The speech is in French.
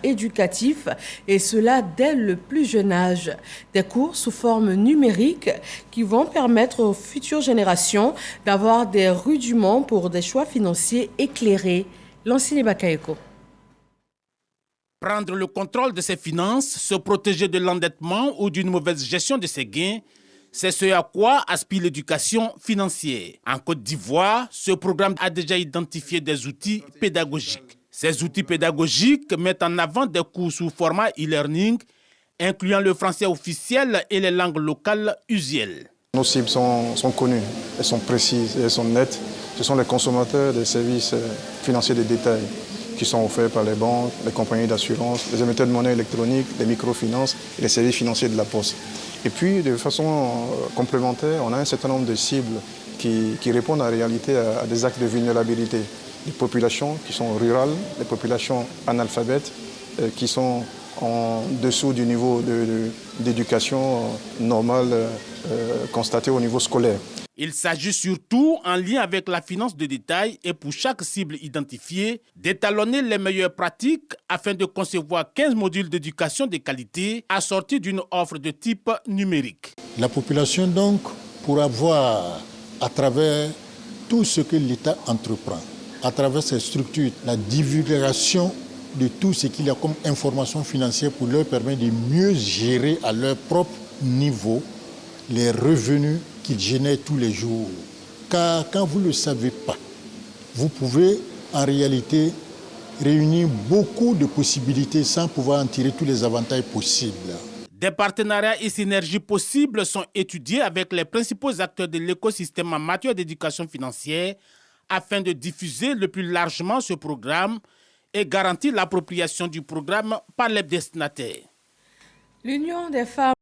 éducatif et cela dès le plus jeune âge. Des cours sous forme numérique qui vont permettre aux futures générations d'avoir des rudiments pour des choix financiers éclairés. Lancine Bakayoko. Prendre le contrôle de ses finances, se protéger de l'endettement ou d'une mauvaise gestion de ses gains, c'est ce à quoi aspire l'éducation financière. En Côte d'Ivoire, ce programme a déjà identifié des outils pédagogiques. Ces outils pédagogiques mettent en avant des cours sous format e-learning, incluant le français officiel et les langues locales usuelles. Nos cibles sont connues, elles sont précises et elles sont nettes. Ce sont les consommateurs des services financiers de détail qui sont offerts par les banques, les compagnies d'assurance, les émetteurs de monnaie électronique, les microfinances et les services financiers de la Poste. Et puis, de façon complémentaire, on a un certain nombre de cibles qui répondent en réalité à des actes de vulnérabilité. Les populations qui sont rurales, les populations analphabètes, qui sont en dessous du niveau d'éducation normale constaté au niveau scolaire. Il s'agit surtout, en lien avec la finance de détail et pour chaque cible identifiée, d'étalonner les meilleures pratiques afin de concevoir 15 modules d'éducation de qualité assortis d'une offre de type numérique. La population donc pourra voir à travers tout ce que l'État entreprend, à travers ces structures, la divulgation de tout ce qu'il y a comme information financière pour leur permettre de mieux gérer à leur propre niveau les revenus qu'ils génèrent tous les jours. Car quand vous ne le savez pas, vous pouvez en réalité réunir beaucoup de possibilités sans pouvoir en tirer tous les avantages possibles. Des partenariats et synergies possibles sont étudiés avec les principaux acteurs de l'écosystème en matière d'éducation financière afin de diffuser le plus largement ce programme et garantir l'appropriation du programme par les destinataires. L'Union des femmes